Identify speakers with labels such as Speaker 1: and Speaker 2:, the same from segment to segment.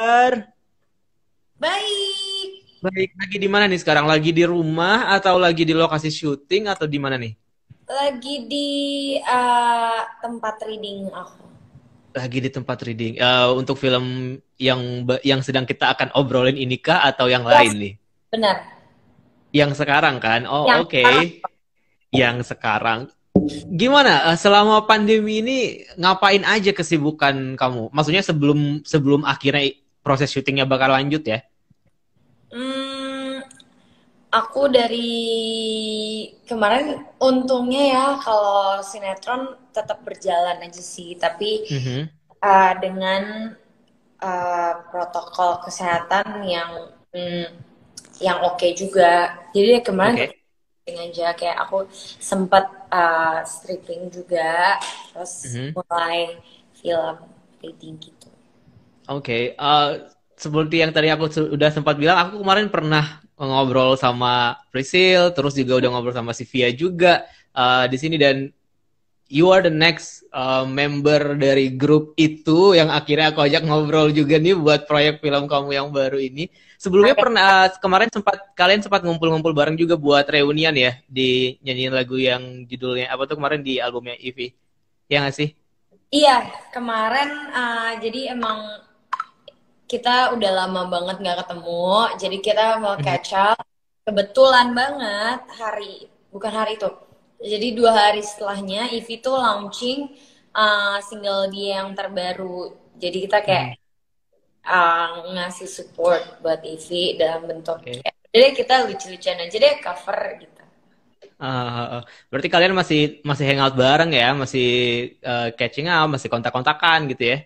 Speaker 1: kabar?
Speaker 2: Baik,
Speaker 1: Baik, lagi di mana nih sekarang? Lagi di rumah atau lagi di lokasi syuting atau di mana nih?
Speaker 2: lagi di tempat reading aku.
Speaker 1: Lagi di tempat reading. Untuk film yang sedang kita akan obrolin inikah atau yang lain
Speaker 2: Yes,
Speaker 1: nih?
Speaker 2: benar.
Speaker 1: Yang sekarang kan? Oh,
Speaker 2: Yang
Speaker 1: oke.
Speaker 2: sekarang.
Speaker 1: Yang sekarang. Gimana? Selama pandemi ini ngapain aja kesibukan kamu? Maksudnya sebelum sebelum akhirnya proses syutingnya bakal lanjut ya?
Speaker 2: Hmm, aku dari kemarin untungnya ya kalau sinetron tetap berjalan aja sih, tapi
Speaker 1: Mhm.
Speaker 2: dengan protokol kesehatan yang oke juga. Jadi kemarin
Speaker 1: Oke.
Speaker 2: tetap aja kayak aku sempat stripping juga, terus
Speaker 1: Mhm.
Speaker 2: mulai film reading gitu.
Speaker 1: Oke, seperti yang tadi aku udah sempat bilang, aku kemarin pernah ngobrol sama Priscil, terus juga udah ngobrol sama Sivia juga di sini dan you are the next member dari grup itu yang akhirnya aku ajak ngobrol juga nih buat proyek film kamu yang baru ini. Sebelumnya
Speaker 2: Oke.
Speaker 1: pernah kemarin kalian sempat ngumpul-ngumpul bareng juga buat reunian ya di nyanyiin lagu yang judulnya apa tuh kemarin di albumnya Ivy. Ya nggak sih?
Speaker 2: Iya, kemarin jadi emang kita udah lama banget nggak ketemu, jadi kita mau
Speaker 1: Mhm.
Speaker 2: catch up. Kebetulan banget bukan hari itu. Jadi 2 hari setelahnya, Ivy tuh launching single dia yang terbaru. Jadi kita kayak
Speaker 1: Mhm.
Speaker 2: ngasih support buat Ivy dalam bentuk
Speaker 1: Oke.
Speaker 2: kayak, jadi kita lucu-lucuan aja deh cover gitu.
Speaker 1: Berarti kalian masih masih hangout bareng ya, masih catching up, masih kontak-kontakan gitu ya.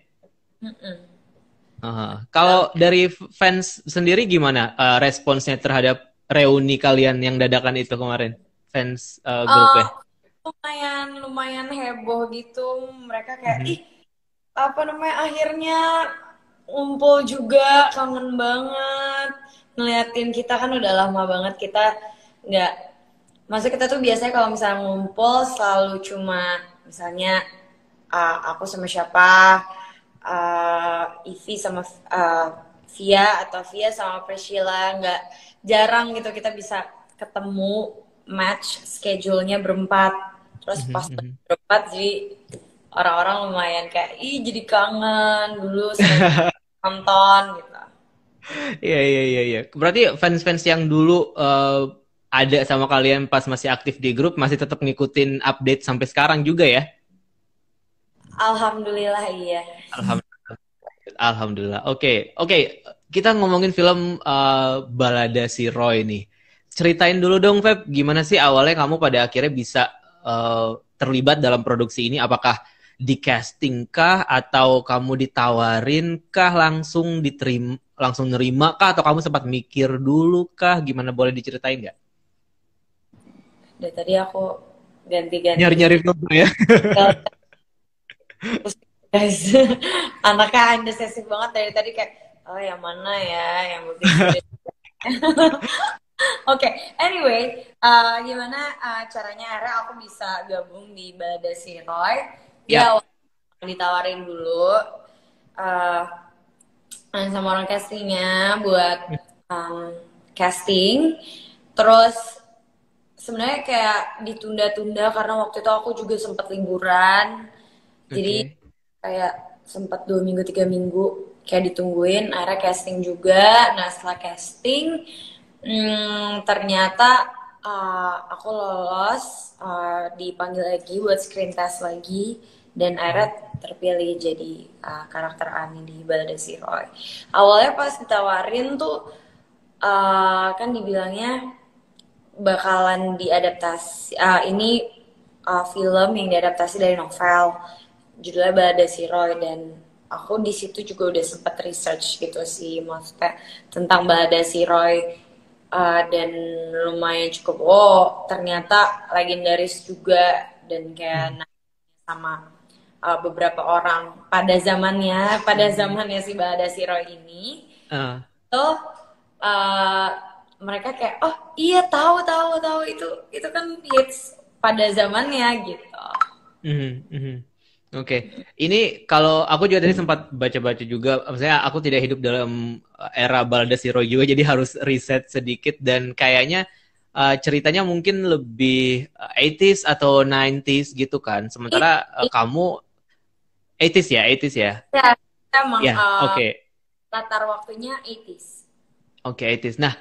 Speaker 2: Mm-mm.
Speaker 1: Kalau dari fans sendiri gimana responsnya terhadap reuni kalian yang dadakan itu kemarin? Fans
Speaker 2: Eh,
Speaker 1: grupnya.
Speaker 2: lumayan lumayan heboh gitu, mereka kayak
Speaker 1: Mhm.
Speaker 2: ih apa namanya akhirnya ngumpul juga, kangen banget ngeliatin kita, kan udah lama banget kita nggak, maksudnya kita tuh biasanya kalau misalnya ngumpul selalu cuma misalnya aku sama siapa, Ivi sama Via, atau Via sama Priscilla, nggak jarang gitu kita bisa ketemu, match schedule-nya berempat, terus
Speaker 1: Mhm,
Speaker 2: pas
Speaker 1: mhm.
Speaker 2: berempat jadi orang-orang lumayan kayak ih jadi kangen dulu sering nonton gitu.
Speaker 1: Iya, iya, iya, iya. Berarti fans-fans yang dulu ada sama kalian pas masih aktif di grup masih tetap ngikutin update sampai sekarang juga ya?
Speaker 2: Alhamdulillah iya.
Speaker 1: Alhamdulillah. Alhamdulillah. Oke, oke. Kita ngomongin film Balada si Roy nih. Ceritain dulu dong, Feb. Gimana sih awalnya kamu pada akhirnya bisa terlibat dalam produksi ini? Apakah di casting kah atau kamu ditawarin kah langsung diterima langsung nerima kah atau kamu sempat mikir dulu kah? Gimana boleh diceritain nggak?
Speaker 2: Dari tadi aku ganti-ganti
Speaker 1: Nyari-nyari film ya.
Speaker 2: guys. Anaknya indecisive banget dari tadi kayak oh yang mana ya yang bagus. Oke, anyway, gimana caranya akhirnya aku bisa gabung di Balada Si Roy?
Speaker 1: Ya.
Speaker 2: Ya, ditawarin dulu uh, sama orang castingnya buat um, casting. Terus sebenarnya kayak ditunda-tunda karena waktu itu aku juga sempat liburan. Jadi
Speaker 1: Oke.
Speaker 2: kayak sempat 2 minggu 3 minggu kayak ditungguin, akhirnya casting juga. Nah setelah casting, ternyata aku lolos, dipanggil lagi buat screen test lagi, dan
Speaker 1: Mhm.
Speaker 2: akhirnya terpilih jadi karakter Ani di Balada Si Roy. Awalnya pas ditawarin tuh kan dibilangnya bakalan diadaptasi, ini film yang diadaptasi dari novel judulnya Balada Si Roy, dan aku di situ juga udah sempat research gitu sih, maksudnya tentang Balada Si Roy, dan lumayan cukup, oh ternyata legendaris juga, dan kayak
Speaker 1: Mhm.
Speaker 2: nanya sama beberapa orang pada zamannya si Balada Si Roy ini
Speaker 1: Ah.
Speaker 2: tuh, uh, mereka kayak oh iya tahu tahu tahu itu kan hits pada zamannya gitu.
Speaker 1: Mhm, mhm. Oke, ini kalau aku juga tadi sempat baca-baca juga, maksudnya aku tidak hidup dalam era Balada Siro juga, jadi harus riset sedikit dan kayaknya ceritanya mungkin lebih 80s atau 90s gitu kan. Sementara kamu 80s ya, 80s ya.
Speaker 2: Ya, emang
Speaker 1: Ya, oke.
Speaker 2: latar waktunya 80s.
Speaker 1: Oke, 80s. Nah,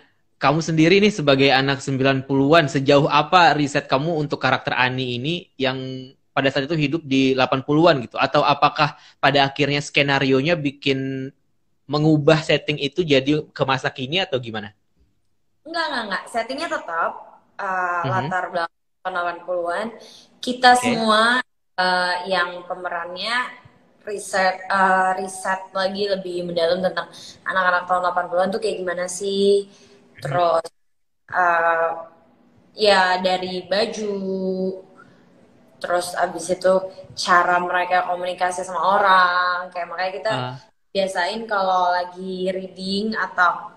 Speaker 1: kamu sendiri nih sebagai anak 90-an, sejauh apa riset kamu untuk karakter Ani ini yang pada saat itu hidup di 80-an gitu? Atau apakah pada akhirnya skenarionya bikin mengubah setting itu jadi ke masa kini atau gimana?
Speaker 2: Enggak. Settingnya tetap
Speaker 1: Mhm.
Speaker 2: latar belakang 80-an. Kita
Speaker 1: Oke.
Speaker 2: semua yang pemerannya riset lagi lebih mendalam tentang anak-anak tahun 80-an tuh kayak gimana sih.
Speaker 1: Mhm.
Speaker 2: Terus uh, ya dari baju, terus abis itu cara mereka komunikasi sama orang. Kayak makanya kita
Speaker 1: Ah,
Speaker 2: biasain kalau lagi reading atau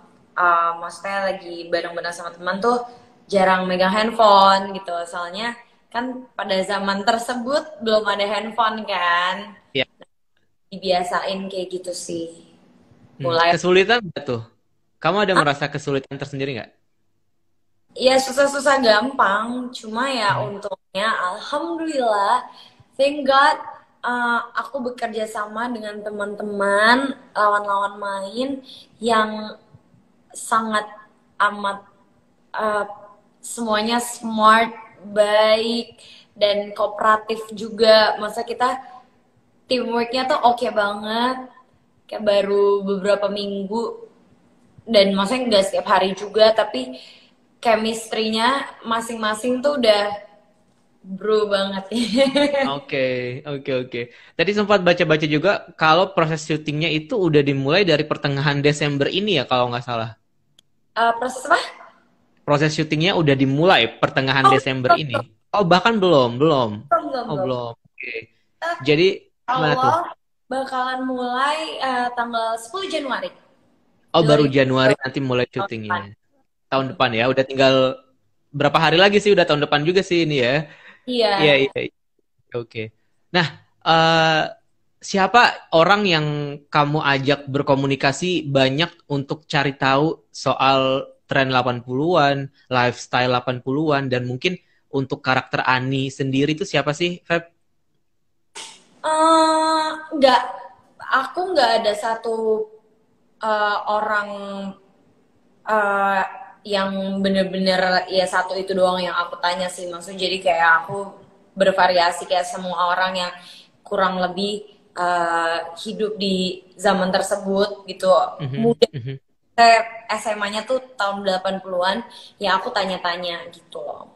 Speaker 2: maksudnya lagi bareng-bareng sama teman tuh jarang megang handphone gitu. Soalnya kan pada zaman tersebut belum ada handphone kan.
Speaker 1: ya.
Speaker 2: Dibiasain kayak gitu sih. Mulai
Speaker 1: Kesulitan nggak tuh? Kamu ada merasa kesulitan tersendiri nggak?
Speaker 2: ya susah-susah gampang, cuma ya
Speaker 1: Mhm.
Speaker 2: untungnya alhamdulillah, thank God, aku bekerja sama dengan teman-teman lawan-lawan main yang sangat amat uh, semuanya smart, baik dan kooperatif juga. Masa kita teamworknya tuh oke banget, kayak baru beberapa minggu dan maksudnya nggak setiap hari juga, tapi chemistry-nya masing-masing tuh udah bro banget.
Speaker 1: Oke, oke. Tadi sempat baca-baca juga kalau proses syutingnya itu udah dimulai dari pertengahan Desember ini ya kalau nggak salah.
Speaker 2: Proses apa?
Speaker 1: Proses syutingnya udah dimulai pertengahan
Speaker 2: Oh,
Speaker 1: Desember
Speaker 2: belum, belum,
Speaker 1: ini. Oh, bahkan belum, belum.
Speaker 2: belum,
Speaker 1: Oh,
Speaker 2: belum.
Speaker 1: belum. Oke.
Speaker 2: Kita
Speaker 1: Jadi gimana tuh?
Speaker 2: Allah bakalan mulai tanggal 10 Januari
Speaker 1: Oh, baru Januari
Speaker 2: 2020
Speaker 1: nanti mulai
Speaker 2: tahun depan.
Speaker 1: syutingnya. Tahun depan ya. Udah tinggal berapa hari lagi sih? Udah tahun depan juga sih ini ya.
Speaker 2: Iya.
Speaker 1: Iya, iya. Oke. Nah, siapa orang yang kamu ajak berkomunikasi banyak untuk cari tahu soal tren 80-an, lifestyle 80-an, dan mungkin untuk karakter Ani sendiri itu siapa sih, Feb?
Speaker 2: Nggak, aku nggak ada satu orang uh, yang bener-bener ya satu itu doang yang aku tanya sih, maksudnya jadi kayak aku bervariasi kayak semua orang yang kurang lebih hidup di zaman tersebut gitu,
Speaker 1: Mhm,
Speaker 2: muda
Speaker 1: mhm.
Speaker 2: kayak SMA-nya tuh tahun 80-an, ya aku tanya-tanya gitu loh.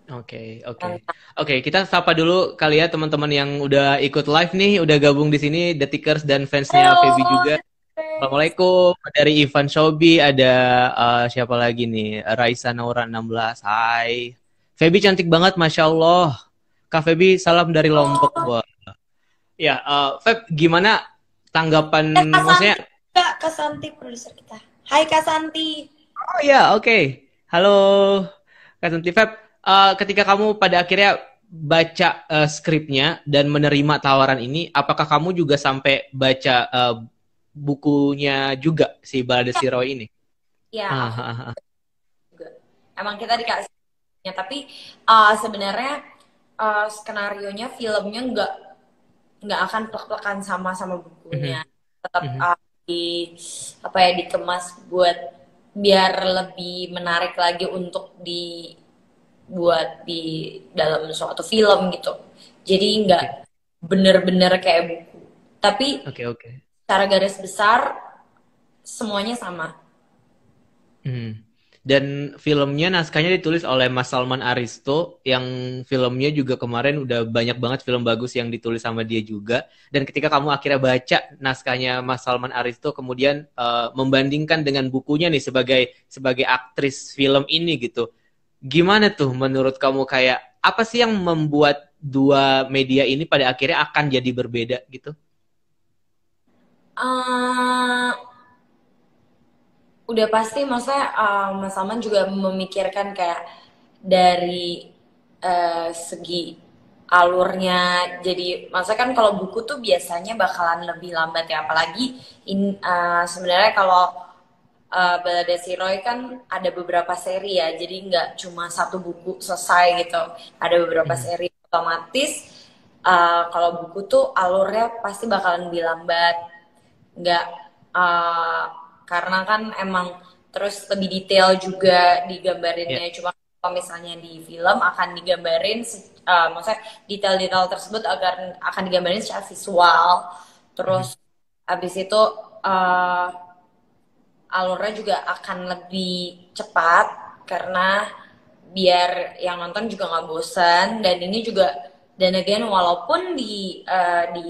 Speaker 1: Oke, oke. Oke, kita sapa dulu kali ya teman-teman yang udah ikut live nih, udah gabung di sini, Detikers dan fansnya Feby
Speaker 2: Halo
Speaker 1: juga.
Speaker 2: guys.
Speaker 1: Assalamualaikum. Dari Ivan Shobi ada siapa lagi nih? Raisa Naura 16. Hai. Feby cantik banget, Masya Allah. Kak Feby, salam dari Lombok.
Speaker 2: Oh,
Speaker 1: Wah. Ya, Feb, gimana tanggapan,
Speaker 2: Kak
Speaker 1: maksudnya,
Speaker 2: Santi juga, Kak Santi produser kita. Hai Kak Santi.
Speaker 1: oh ya, oke. Halo, Kak Santi. Feb, ketika kamu pada akhirnya baca skripnya dan menerima tawaran ini, apakah kamu juga sampai baca bukunya juga si Balade Siro ini?
Speaker 2: Ya
Speaker 1: Ah,
Speaker 2: aku
Speaker 1: ah, ah.
Speaker 2: juga. Emang kita dikasihnya, tapi sebenarnya skenario-nya, filmnya nggak akan plek-plekan sama bukunya.
Speaker 1: Mhm,
Speaker 2: Tetap
Speaker 1: mhm.
Speaker 2: di apa ya, dikemas buat biar lebih menarik lagi untuk dibuat di dalam suatu film gitu. Jadi nggak
Speaker 1: Oke,
Speaker 2: bener-bener kayak buku. Tapi
Speaker 1: oke, oke.
Speaker 2: secara garis besar semuanya sama.
Speaker 1: Mhm. Dan filmnya naskahnya ditulis oleh Mas Salman Aristo yang filmnya juga kemarin udah banyak banget film bagus yang ditulis sama dia juga. Dan ketika kamu akhirnya baca naskahnya Mas Salman Aristo kemudian membandingkan dengan bukunya nih sebagai sebagai aktris film ini gitu. Gimana tuh menurut kamu, kayak apa sih yang membuat dua media ini pada akhirnya akan jadi berbeda gitu?
Speaker 2: Eh, udah pasti, maksudnya Mas Salman juga memikirkan kayak dari segi alurnya jadi maksudnya kan kalau buku tuh biasanya bakalan lebih lambat ya apalagi sebenarnya kalau Balada Si Roy kan ada beberapa seri ya jadi nggak cuma satu buku selesai gitu ada beberapa
Speaker 1: Mhm.
Speaker 2: seri otomatis kalau buku tuh alurnya pasti bakalan lebih lambat nggak uh, karena kan emang terus lebih detail juga
Speaker 1: Ya.
Speaker 2: digambarinnya cuma kalau misalnya di film akan digambarin maksudnya detail-detail tersebut akan digambarin secara visual
Speaker 1: Mhm.
Speaker 2: terus habis itu uh, alurnya juga akan lebih cepat karena biar yang nonton juga nggak bosan dan ini juga dan again walaupun di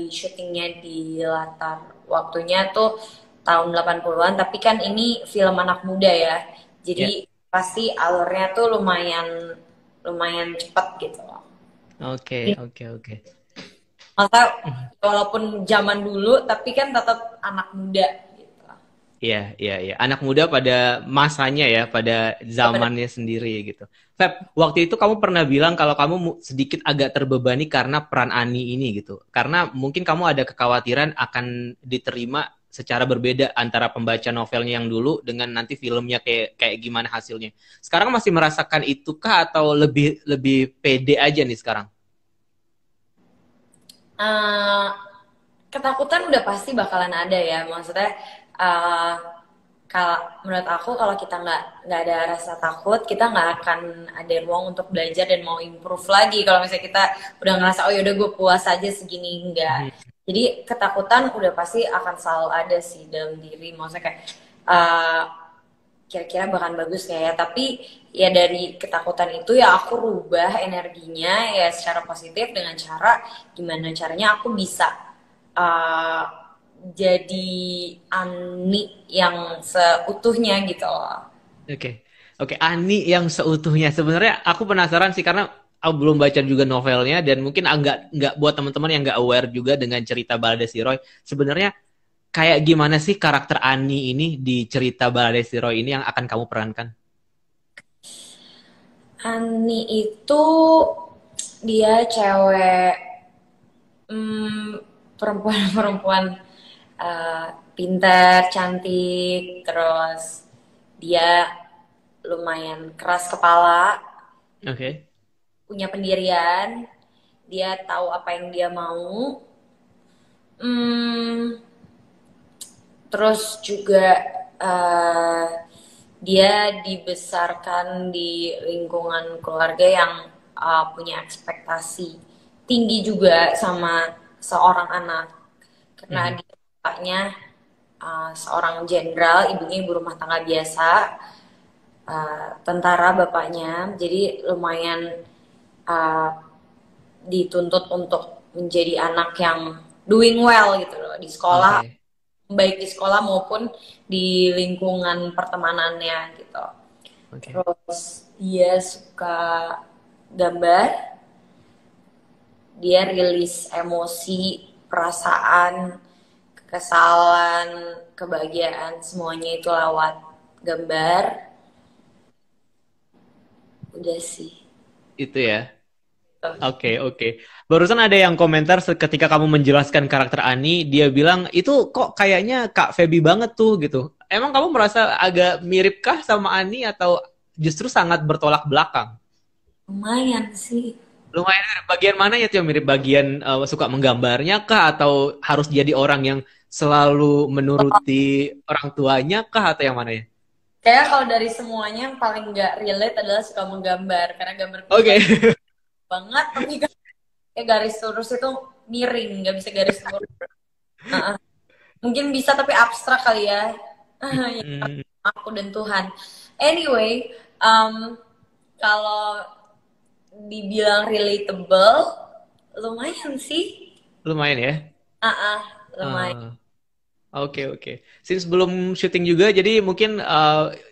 Speaker 2: syutingnya di latar waktunya tuh tahun 80-an tapi kan ini film anak muda ya
Speaker 1: Ya.
Speaker 2: jadi pasti alurnya tuh lumayan lumayan cepat gitu loh.
Speaker 1: Oke, oke, oke.
Speaker 2: Masa
Speaker 1: Mhm.
Speaker 2: walaupun zaman dulu tapi kan tetap anak muda gitu.
Speaker 1: Iya, iya, iya. Anak muda pada masanya ya, pada
Speaker 2: Ya, pada
Speaker 1: zamannya sendiri gitu. Feb, waktu itu kamu pernah bilang kalau kamu sedikit agak terbebani karena peran Ani ini gitu. Karena mungkin kamu ada kekhawatiran akan diterima secara berbeda antara pembaca novelnya yang dulu dengan nanti filmnya kayak kayak gimana hasilnya. Sekarang masih merasakan itu kah atau lebih lebih pede aja nih sekarang?
Speaker 2: eh, ketakutan udah pasti bakalan ada ya maksudnya uh, kalau menurut aku kalau kita nggak ada rasa takut kita nggak akan ada ruang untuk belajar dan mau improve lagi kalau misalnya kita udah ngerasa oh yaudah gue puas aja segini enggak
Speaker 1: Mhm.
Speaker 2: jadi ketakutan udah pasti akan selalu ada sih dalam diri maksudnya kayak uh, kira-kira bahkan bagus nggak ya tapi ya dari ketakutan itu ya aku rubah energinya ya secara positif dengan cara gimana caranya aku bisa uh, jadi Ani yang seutuhnya gitu loh.
Speaker 1: Oke, oke. Ani yang seutuhnya sebenarnya aku penasaran sih karena aku belum baca juga novelnya dan mungkin nggak buat teman-teman yang nggak aware juga dengan cerita Balada Si Roy. Sebenarnya kayak gimana sih karakter Ani ini di cerita Balada Si Roy ini yang akan kamu perankan?
Speaker 2: Ani itu dia cewek perempuan-perempuan uh, pintar, cantik, terus dia lumayan keras kepala,
Speaker 1: Oke.
Speaker 2: punya pendirian, dia tahu apa yang dia mau. Hmm, terus juga uh, dia dibesarkan di lingkungan keluarga yang punya ekspektasi tinggi juga sama seorang anak karena
Speaker 1: Mhm.
Speaker 2: dia bapaknya seorang jenderal, ibunya ibu rumah tangga biasa, tentara bapaknya, jadi lumayan uh, dituntut untuk menjadi anak yang doing well gitu loh di sekolah,
Speaker 1: Oke.
Speaker 2: baik di sekolah maupun di lingkungan pertemanannya gitu.
Speaker 1: Oke.
Speaker 2: Terus dia suka gambar, dia rilis emosi, perasaan, kekesalan, kebahagiaan, semuanya itu lewat gambar. Udah sih.
Speaker 1: Itu ya. Oke, oke. Barusan ada yang komentar ketika kamu menjelaskan karakter Ani, dia bilang itu kok kayaknya Kak Feby banget tuh gitu. Emang kamu merasa agak miripkah sama Ani atau justru sangat bertolak belakang?
Speaker 2: Lumayan sih.
Speaker 1: Lumayan mirip. Bagian mana ya tuh yang mirip? Bagian suka menggambarnya kah atau harus jadi orang yang selalu menuruti orang tuanya kah atau yang mana ya?
Speaker 2: Kayak kalau dari semuanya yang paling nggak relate adalah suka menggambar. Karena gambarku suka
Speaker 1: Oke.
Speaker 2: banget, tapi kan kayak garis lurus itu miring, nggak bisa garis lurus. Uh-uh. Mungkin bisa tapi abstrak kali ya. Ya,
Speaker 1: Hmm,
Speaker 2: aku dan Tuhan. Anyway, kalau dibilang relatable, lumayan sih.
Speaker 1: lumayan ya.
Speaker 2: Lumayan.
Speaker 1: Ah. Oke, oke. Since belum syuting juga, jadi mungkin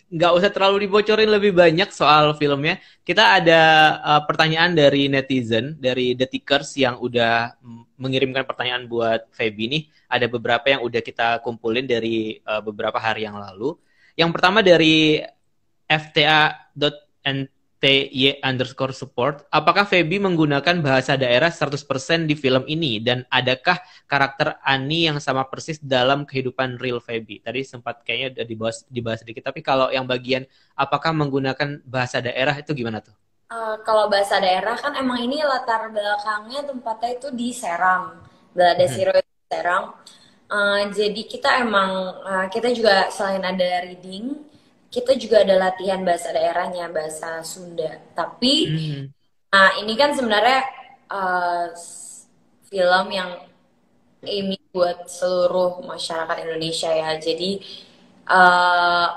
Speaker 1: nggak usah terlalu dibocorin lebih banyak soal filmnya. Kita ada pertanyaan dari netizen, dari Detikers yang udah mengirimkan pertanyaan buat Feby nih. Ada beberapa yang udah kita kumpulin dari beberapa hari yang lalu. Yang pertama dari FTA.NT @ty_support. Apakah Feby menggunakan bahasa daerah 100% di film ini? Dan adakah karakter Ani yang sama persis dalam kehidupan real Feby? Tadi sempat kayaknya udah dibahas sedikit. Tapi kalau yang bagian apakah menggunakan bahasa daerah itu gimana tuh?
Speaker 2: Kalau bahasa daerah kan emang ini latar belakangnya tempatnya itu di Serang, Balada
Speaker 1: Mhm.
Speaker 2: Siro itu di Serang. Jadi kita emang kita juga selain ada reading, kita juga ada latihan bahasa daerahnya, bahasa Sunda. Tapi
Speaker 1: Hmm.
Speaker 2: ini kan sebenarnya film yang ini buat seluruh masyarakat Indonesia ya. Jadi eh,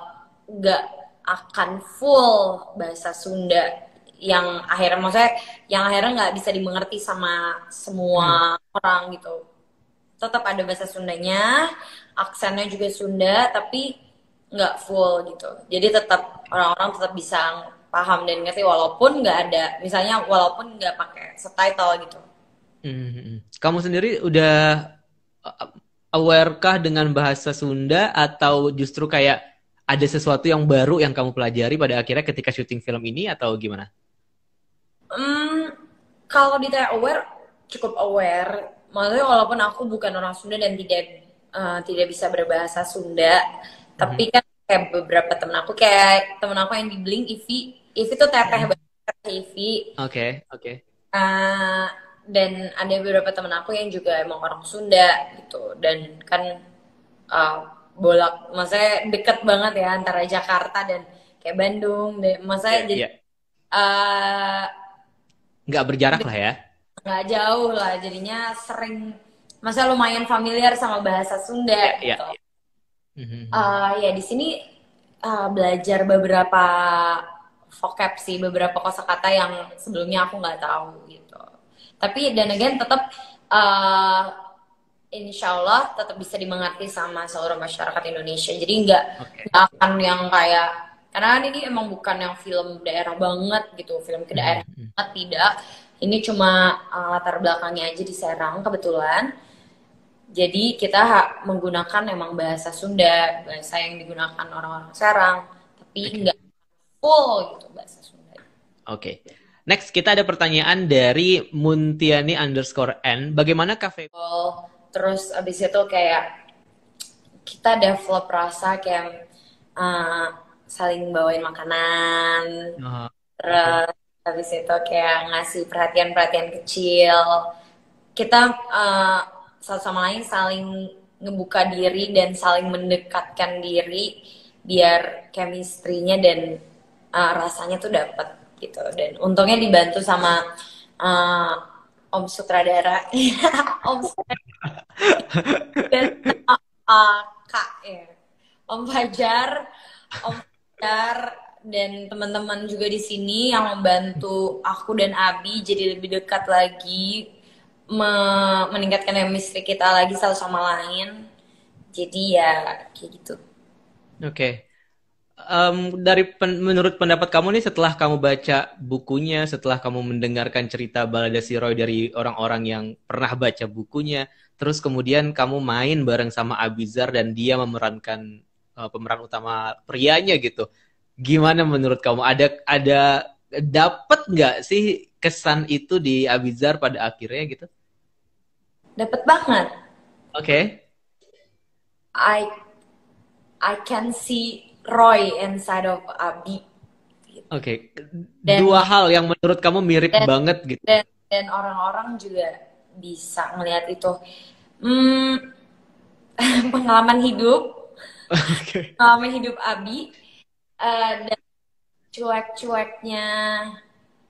Speaker 2: nggak akan full bahasa Sunda yang akhirnya maksudnya yang akhirnya nggak bisa dimengerti sama
Speaker 1: Hmm.
Speaker 2: semua orang gitu. Tetap ada bahasa Sundanya, aksennya juga Sunda, tapi nggak full gitu. Jadi tetap orang-orang tetap bisa paham dan ngerti walaupun nggak ada, misalnya walaupun nggak pakai subtitle gitu.
Speaker 1: Hmm. Kamu sendiri udah uh, aware-kah dengan bahasa Sunda atau justru kayak ada sesuatu yang baru yang kamu pelajari pada akhirnya ketika syuting film ini atau gimana?
Speaker 2: Hmm, kalau ditanya aware, cukup aware. Maksudnya walaupun aku bukan orang Sunda dan tidak bisa berbahasa Sunda,
Speaker 1: Mhm.
Speaker 2: tapi kan kayak beberapa temen aku kayak temen aku yang di Blink, Ivi tuh teteh
Speaker 1: Mhm.
Speaker 2: banget Ivi.
Speaker 1: Oke, oke.
Speaker 2: Eh, dan ada beberapa temen aku yang juga emang orang Sunda gitu. Dan kan eh, maksudnya deket banget ya antara Jakarta dan kayak Bandung. Maksudnya
Speaker 1: Iya,
Speaker 2: jadi
Speaker 1: iya.
Speaker 2: eh
Speaker 1: Nggak berjarak lah ya.
Speaker 2: nggak jauh lah jadinya sering masa lumayan familiar sama bahasa
Speaker 1: Iya,
Speaker 2: Sunda
Speaker 1: iya.
Speaker 2: gitu.
Speaker 1: Mhm.
Speaker 2: Ya di sini belajar beberapa vocab sih, beberapa kosakata yang sebelumnya aku nggak tahu gitu. Tapi dan again tetap uh, insya Allah tetap bisa dimengerti sama seluruh masyarakat Indonesia. Jadi
Speaker 1: Oke.
Speaker 2: nggak akan yang kayak karena kan ini emang bukan yang film daerah banget gitu, film ke daerah
Speaker 1: Mhm.
Speaker 2: banget tidak. Ini cuma latar belakangnya aja di Serang kebetulan. Jadi kita menggunakan emang bahasa Sunda, bahasa yang digunakan orang-orang Serang, tapi
Speaker 1: Oke.
Speaker 2: nggak full gitu bahasa Sunda.
Speaker 1: Oke. Next, kita ada pertanyaan dari Muntiani_N. Bagaimana kafe?
Speaker 2: Terus abis itu kayak kita develop rasa kayak uh, saling bawain makanan,
Speaker 1: Oh, oke.
Speaker 2: terus habis itu kayak ngasih perhatian-perhatian kecil. Kita satu sama lain saling ngebuka diri dan saling mendekatkan diri biar chemistry-nya dan rasanya tuh dapet gitu. Dan untungnya dibantu sama uh, Om Sutradara, Om Sutradara dan Kak ya, Om Fajar, Om Fajar dan teman-teman juga di sini yang membantu aku dan Abi jadi lebih dekat lagi, meningkatkan chemistry kita lagi satu sama lain. Jadi ya kayak gitu.
Speaker 1: Oke. Menurut pendapat kamu nih setelah kamu baca bukunya, setelah kamu mendengarkan cerita Balada Si Roy dari orang-orang yang pernah baca bukunya, terus kemudian kamu main bareng sama Abizar dan dia memerankan pemeran utama prianya gitu. Gimana menurut kamu? Ada dapat nggak sih kesan itu di Abizar pada akhirnya gitu?
Speaker 2: Dapat banget.
Speaker 1: Oke.
Speaker 2: I I can see Roy inside of Abi gitu.
Speaker 1: Oke. Dua
Speaker 2: Dan
Speaker 1: hal yang menurut kamu mirip
Speaker 2: dan
Speaker 1: banget gitu.
Speaker 2: dan orang-orang juga bisa ngelihat itu. Hmm, pengalaman hidup,
Speaker 1: Oke.
Speaker 2: pengalaman hidup Abi dan cuek-cueknya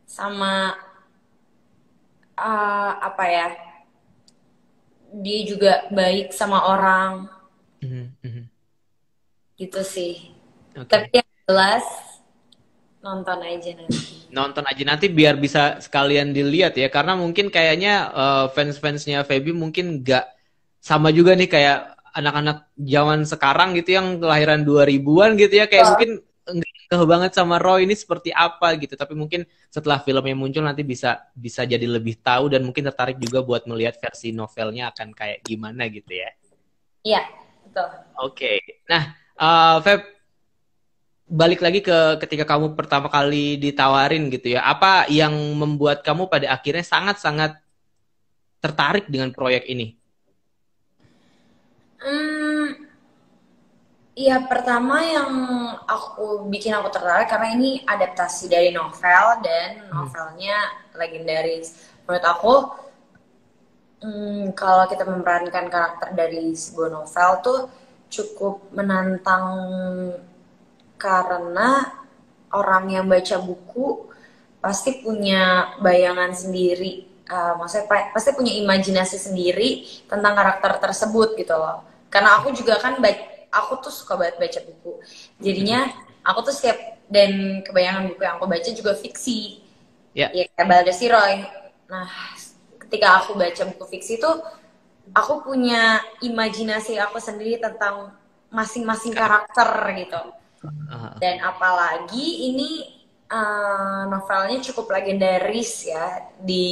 Speaker 2: sama apa ya, dia juga baik sama orang
Speaker 1: Mhm, mhm.
Speaker 2: gitu sih. Tapi
Speaker 1: Oke.
Speaker 2: yang jelas nonton aja nanti.
Speaker 1: Nonton aja nanti biar bisa sekalian dilihat ya karena mungkin kayaknya fans-fansnya Feby mungkin nggak sama juga nih kayak anak-anak zaman sekarang gitu yang kelahiran 2000-an gitu ya kayak
Speaker 2: Oh,
Speaker 1: mungkin nggak tahu banget sama Roy ini seperti apa gitu tapi mungkin setelah filmnya muncul nanti bisa bisa jadi lebih tahu dan mungkin tertarik juga buat melihat versi novelnya akan kayak gimana gitu ya.
Speaker 2: iya, betul.
Speaker 1: Oke. Nah, Feb balik lagi ke ketika kamu pertama kali ditawarin gitu ya. Apa yang membuat kamu pada akhirnya sangat-sangat tertarik dengan proyek ini?
Speaker 2: Hmm, ya pertama yang bikin aku tertarik karena ini adaptasi dari novel dan
Speaker 1: Hmm.
Speaker 2: novelnya legendaris. Menurut aku, kalau kita memerankan karakter dari sebuah novel tuh cukup menantang karena orang yang baca buku pasti punya bayangan sendiri, maksudnya pasti punya imajinasi sendiri tentang karakter tersebut gitu loh. Karena aku juga kan aku tuh suka banget baca buku.
Speaker 1: Mhm.
Speaker 2: Jadinya aku tuh setiap dan kebayangan buku yang aku baca juga fiksi.
Speaker 1: Ya.
Speaker 2: Ya kayak Balada Siroy. Nah, ketika aku baca buku fiksi tuh aku punya imajinasi aku sendiri tentang masing-masing karakter gitu.
Speaker 1: Ah,
Speaker 2: Dan apalagi ini novelnya cukup legendaris ya di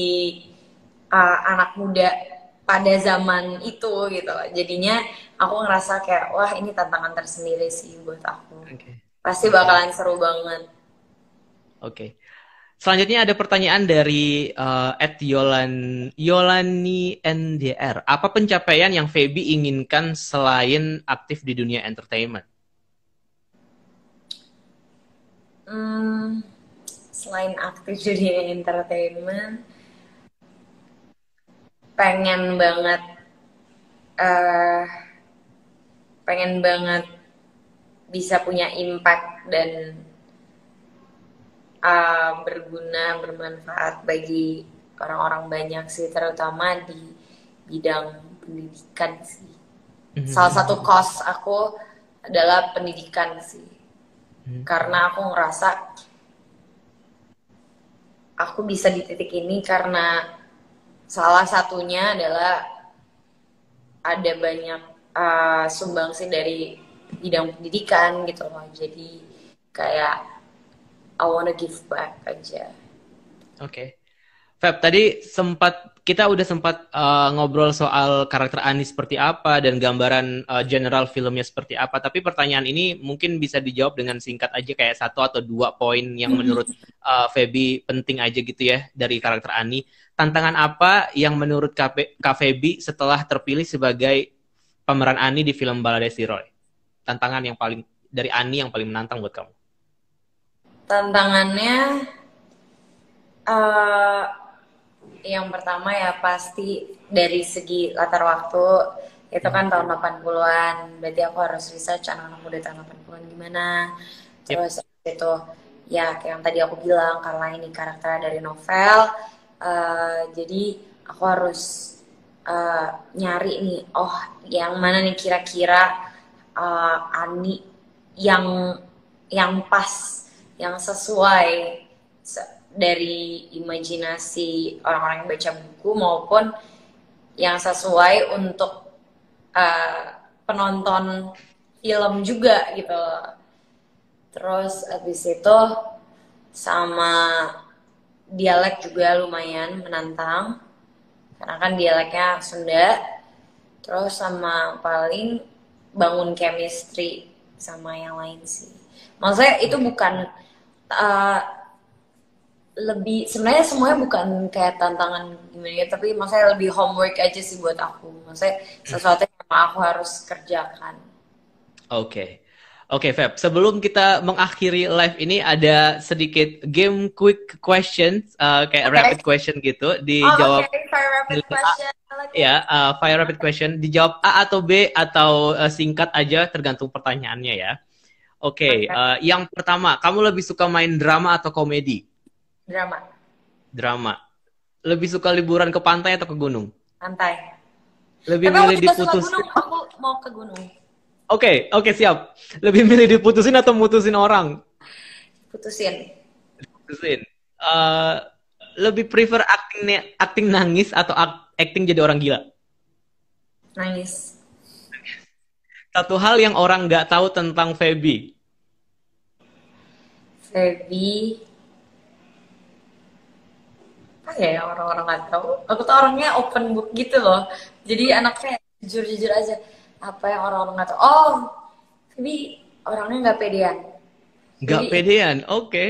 Speaker 2: anak muda pada zaman itu gitu. Jadinya aku ngerasa kayak wah ini tantangan tersendiri sih buat aku.
Speaker 1: oke.
Speaker 2: Pasti
Speaker 1: Oke.
Speaker 2: bakalan seru banget.
Speaker 1: Oke. Selanjutnya ada pertanyaan dari Yolani NDR. Apa pencapaian yang Feby inginkan selain aktif di dunia entertainment?
Speaker 2: Hmm, selain aktif di entertainment, pengen banget eh pengen banget bisa punya impact dan berguna, bermanfaat bagi orang-orang banyak sih, terutama di bidang pendidikan sih. Salah
Speaker 1: Mhm.
Speaker 2: satu cause aku adalah pendidikan sih,
Speaker 1: Mhm.
Speaker 2: karena aku ngerasa aku bisa di titik ini karena salah satunya adalah ada banyak sumbangsi dari bidang pendidikan gitu loh. Jadi kayak I wanna give back aja.
Speaker 1: Oke. Feb, tadi kita udah sempat ngobrol soal karakter Ani seperti apa dan gambaran general filmnya seperti apa. Tapi pertanyaan ini mungkin bisa dijawab dengan singkat aja kayak satu atau dua poin yang menurut Feby penting aja gitu ya dari karakter Ani. Tantangan apa yang menurut Kak Feby setelah terpilih sebagai pemeran Ani di film Balade Si Roy? Tantangan yang paling dari Ani yang paling menantang buat kamu?
Speaker 2: Tantangannya uh, yang pertama ya pasti dari segi latar waktu itu
Speaker 1: Mhm.
Speaker 2: kan tahun 80-an, berarti aku harus research anak-anak muda tahun 80-an gimana.
Speaker 1: Yep.
Speaker 2: Terus itu ya kayak yang tadi aku bilang karena ini karakter dari novel, jadi aku harus nyari nih, oh yang mana nih kira-kira Ani yang pas, yang sesuai dari imajinasi orang-orang yang baca buku maupun yang sesuai untuk uh, penonton film juga gitu. Terus abis itu sama dialek juga lumayan menantang karena kan dialeknya Sunda. Terus sama paling bangun chemistry sama yang lain sih. Maksudnya itu
Speaker 1: Oke.
Speaker 2: bukan uh, lebih, sebenarnya semuanya bukan kayak tantangan gimana ya, tapi maksudnya lebih homework aja sih buat aku. Maksudnya sesuatu yang aku harus kerjakan.
Speaker 1: Oke. Oke, Feb. Sebelum kita mengakhiri live ini ada sedikit game quick question, kayak
Speaker 2: Oke.
Speaker 1: rapid question gitu,
Speaker 2: Oh, oke.
Speaker 1: dijawab
Speaker 2: Fire rapid
Speaker 1: pilih A,
Speaker 2: question. Oke.
Speaker 1: ya, fire rapid question, dijawab A atau B atau singkat aja tergantung pertanyaannya ya. Oke,
Speaker 2: Oke.
Speaker 1: yang pertama, kamu lebih suka main drama atau komedi?
Speaker 2: Drama.
Speaker 1: Drama. Lebih suka liburan ke pantai atau ke gunung?
Speaker 2: Santai.
Speaker 1: Lebih
Speaker 2: Tapi aku
Speaker 1: milih
Speaker 2: juga suka gunung.
Speaker 1: diputusin?
Speaker 2: Aku mau ke gunung.
Speaker 1: Oke, oke siap. Lebih milih diputusin atau mutusin orang?
Speaker 2: Putusin.
Speaker 1: Putusin. Eh, lebih prefer acting nangis atau acting jadi orang gila?
Speaker 2: Nangis.
Speaker 1: Satu hal yang orang nggak tahu tentang Feby.
Speaker 2: Feby. Apa ya yang orang-orang nggak tahu? Aku tuh orangnya open book gitu loh. Jadi anaknya jujur-jujur aja. Apa yang orang-orang nggak tahu? Oh, Feby orangnya nggak pedean.
Speaker 1: Nggak
Speaker 2: Jadi
Speaker 1: pedean, oke.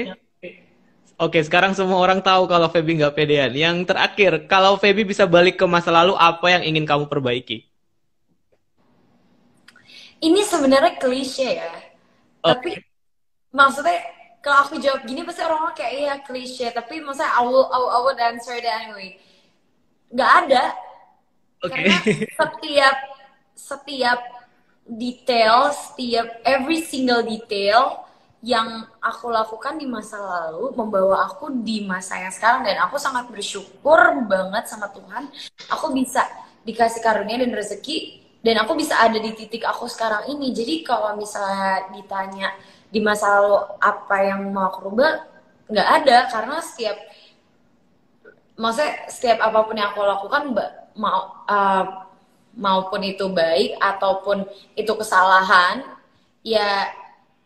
Speaker 1: Oke, sekarang semua orang tahu kalau Feby nggak pedean. Yang terakhir, kalau Feby bisa balik ke masa lalu, apa yang ingin kamu perbaiki?
Speaker 2: ini sebenarnya klise ya. Tapi
Speaker 1: Oke,
Speaker 2: maksudnya kalau aku jawab gini pasti orang-orang kayak iya klise. Tapi maksudnya I would answer it anyway. Nggak ada.
Speaker 1: oke.
Speaker 2: Karena setiap setiap detail, setiap every single detail yang aku lakukan di masa lalu membawa aku di masa yang sekarang, dan aku sangat bersyukur banget sama Tuhan aku bisa dikasih karunia dan rezeki dan aku bisa ada di titik aku sekarang ini. Jadi kalau misalnya ditanya di masa lalu apa yang mau aku rubah, nggak ada, karena setiap apapun yang aku lakukan maupun itu baik ataupun itu kesalahan, ya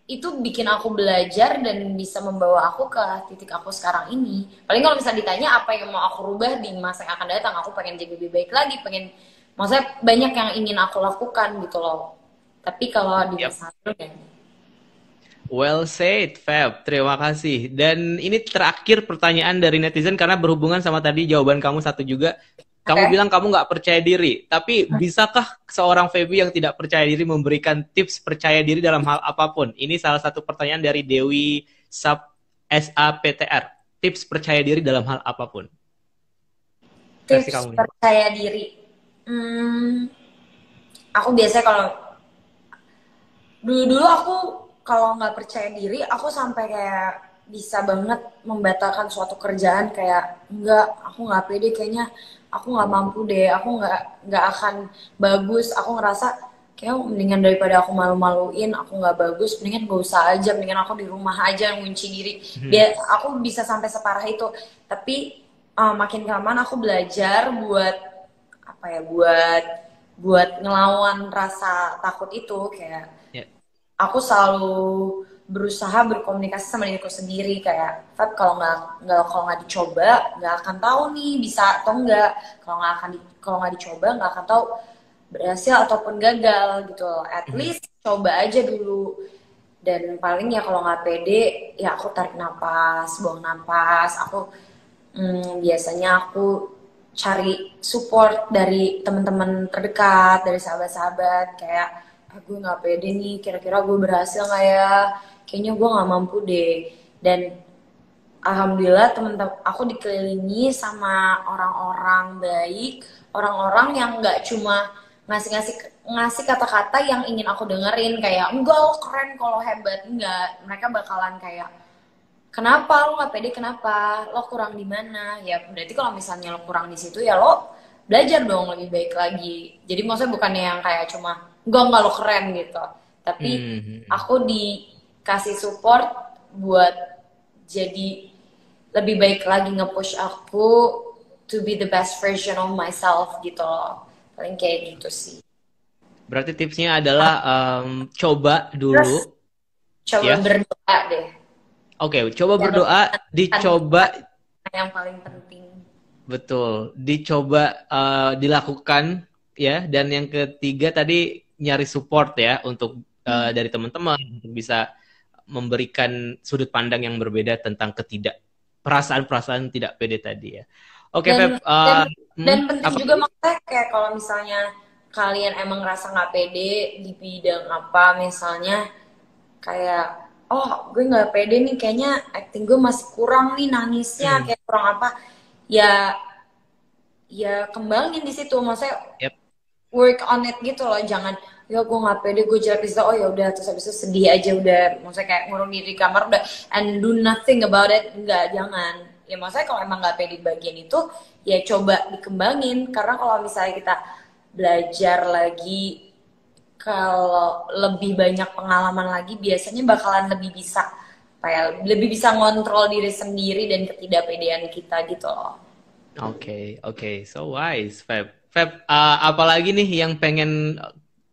Speaker 2: itu bikin aku belajar dan bisa membawa aku ke titik aku sekarang ini. Paling kalau misalnya ditanya apa yang mau aku rubah di masa yang akan datang, aku pengen jadi lebih baik lagi, maksudnya banyak yang ingin aku lakukan gitu loh. Tapi kalau di
Speaker 1: Yap.
Speaker 2: masa lalu ya.
Speaker 1: Well said, Feb. Terima kasih. Dan ini terakhir pertanyaan dari netizen karena berhubungan sama tadi jawaban kamu satu juga. Kamu
Speaker 2: Oke.
Speaker 1: bilang kamu nggak percaya diri. Tapi bisakah seorang Feby yang tidak percaya diri memberikan tips percaya diri dalam hal apapun? Ini salah satu pertanyaan dari Dewi SAPTR. Tips percaya diri dalam hal apapun. Versi
Speaker 2: Tips
Speaker 1: kamu nih.
Speaker 2: percaya diri. Hmm, aku biasanya kalau dulu-dulu aku kalau nggak percaya diri, aku sampai kayak bisa banget membatalkan suatu kerjaan, kayak enggak, aku nggak pede, kayaknya aku nggak mampu deh, aku nggak akan bagus. Aku ngerasa kayak mendingan daripada aku malu-maluin, aku nggak bagus, mendingan gak usah aja, mendingan aku di rumah aja ngunci diri. Biar aku bisa sampai separah itu. Tapi makin kelamaan aku belajar buat apa ya, buat ngelawan rasa takut itu. Kayak
Speaker 1: Ya.
Speaker 2: aku selalu berusaha berkomunikasi sama diriku sendiri, kayak Fat, kalau nggak dicoba nggak akan tahu nih bisa atau enggak. Kalau nggak dicoba nggak akan tahu berhasil ataupun gagal gitu loh. At least coba aja dulu. Dan paling ya kalau nggak pede, ya aku tarik napas, buang napas. Biasanya aku cari support dari teman-teman terdekat, dari sahabat-sahabat, kayak gue nggak pede nih, kira-kira gue berhasil nggak ya, kayaknya gue nggak mampu deh. Dan alhamdulillah teman-teman aku dikelilingi sama orang-orang baik, orang-orang yang nggak cuma ngasih-ngasih ngasih kata-kata yang ingin aku dengerin, kayak enggak lo keren kalau hebat, enggak. Mereka bakalan kayak kenapa lo nggak pede, kenapa lo kurang di mana, ya berarti kalau misalnya lo kurang di situ ya lo belajar dong lebih baik lagi. Jadi maksudnya bukannya yang kayak cuma enggak lo keren gitu, tapi
Speaker 1: Hmm.
Speaker 2: aku dikasih support buat jadi lebih baik lagi, nge-push aku to be the best version of myself gitu loh. Paling kayak gitu sih.
Speaker 1: Berarti tipsnya adalah coba
Speaker 2: Terus
Speaker 1: dulu,
Speaker 2: coba
Speaker 1: ya.
Speaker 2: berdoa deh.
Speaker 1: Oke, coba
Speaker 2: Jangan
Speaker 1: berdoa,
Speaker 2: lupakan
Speaker 1: dicoba.
Speaker 2: Tuhan, yang paling penting.
Speaker 1: Betul, dicoba dilakukan ya. Dan yang ketiga tadi nyari support ya untuk dari teman-teman untuk bisa memberikan sudut pandang yang berbeda tentang perasaan-perasaan tidak pede tadi ya. Oke,
Speaker 2: dan
Speaker 1: Feb,
Speaker 2: dan dan penting
Speaker 1: apa
Speaker 2: juga
Speaker 1: tadi?
Speaker 2: maksudnya kayak kalau misalnya kalian emang ngerasa nggak pede di bidang apa, misalnya kayak oh gue nggak pede nih, kayaknya acting gue masih kurang nih, nangisnya
Speaker 1: Hmm,
Speaker 2: kayak kurang apa, ya ya kembangin di situ, maksudnya
Speaker 1: yep.
Speaker 2: work on it gitu loh. Jangan ya gue nggak pede, gue jelek di situ, oh ya udah, terus habis itu sedih aja udah, maksudnya kayak ngurung diri di kamar udah and do nothing about it. Enggak, jangan. Ya maksudnya kalau emang nggak pede di bagian itu, ya coba dikembangin, karena kalau misalnya kita belajar lagi, kalau lebih banyak pengalaman lagi, biasanya bakalan lebih bisa apa ya, lebih bisa ngontrol diri sendiri dan ketidakpedean kita gitu loh.
Speaker 1: Oke, oke, so wise, Feb. Feb, apalagi nih yang pengen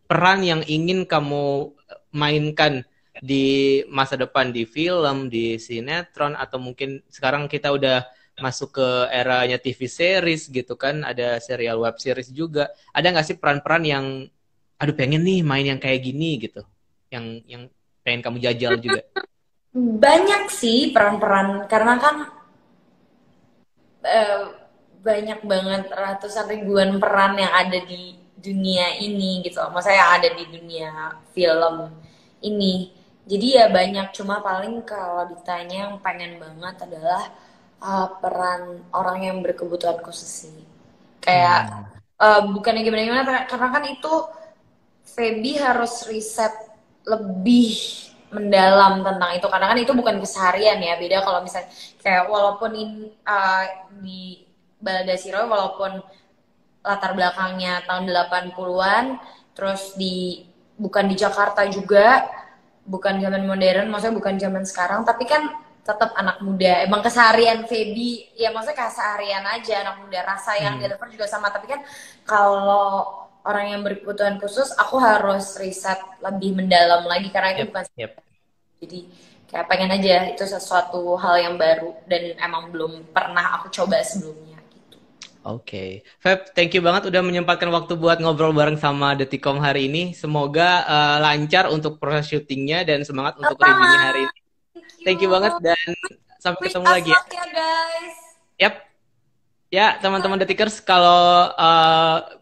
Speaker 1: peran yang ingin kamu mainkan di masa depan di film, di sinetron, atau mungkin sekarang kita udah masuk ke eranya TV series gitu kan, ada serial web series juga. Ada nggak sih peran-peran yang, aduh pengen nih main yang kayak gini gitu, yang pengen kamu jajal juga?
Speaker 2: Banyak sih peran-peran karena kan eh, banyak banget ratusan ribuan peran yang ada di dunia ini gitu loh. Maksudnya yang ada di dunia film ini. Jadi ya banyak, cuma paling kalau ditanya yang pengen banget adalah peran orang yang berkebutuhan khusus sih. Kayak
Speaker 1: Hmm.
Speaker 2: bukannya gimana-gimana, karena kan itu Feby harus riset lebih mendalam tentang itu karena kan itu bukan keseharian ya, beda kalau misalnya kayak walaupun di Balada Siroy walaupun latar belakangnya tahun 80-an terus bukan di Jakarta juga, bukan zaman modern, maksudnya bukan zaman sekarang, tapi kan tetap anak muda. Emang keseharian Feby ya, maksudnya keseharian aja anak muda, rasa yang
Speaker 1: Hmm.
Speaker 2: deliver juga sama, tapi kan kalau orang yang berkebutuhan khusus aku harus riset lebih mendalam lagi karena itu
Speaker 1: Yep,
Speaker 2: bukan,
Speaker 1: yep.
Speaker 2: jadi kayak pengen aja itu sesuatu hal yang baru dan emang belum pernah aku coba sebelumnya gitu.
Speaker 1: Oke, Feb, thank you banget udah menyempatkan waktu buat ngobrol bareng sama Detikom hari ini. Semoga lancar untuk proses syutingnya dan semangat untuk
Speaker 2: Sama,
Speaker 1: reviewnya hari ini.
Speaker 2: thank you,
Speaker 1: Thank you banget dan sampai
Speaker 2: wish
Speaker 1: ketemu
Speaker 2: us
Speaker 1: lagi ya.
Speaker 2: luck ya guys.
Speaker 1: Yap, ya teman-teman Detikers kalau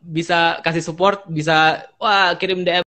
Speaker 1: bisa kasih support bisa wah kirim DM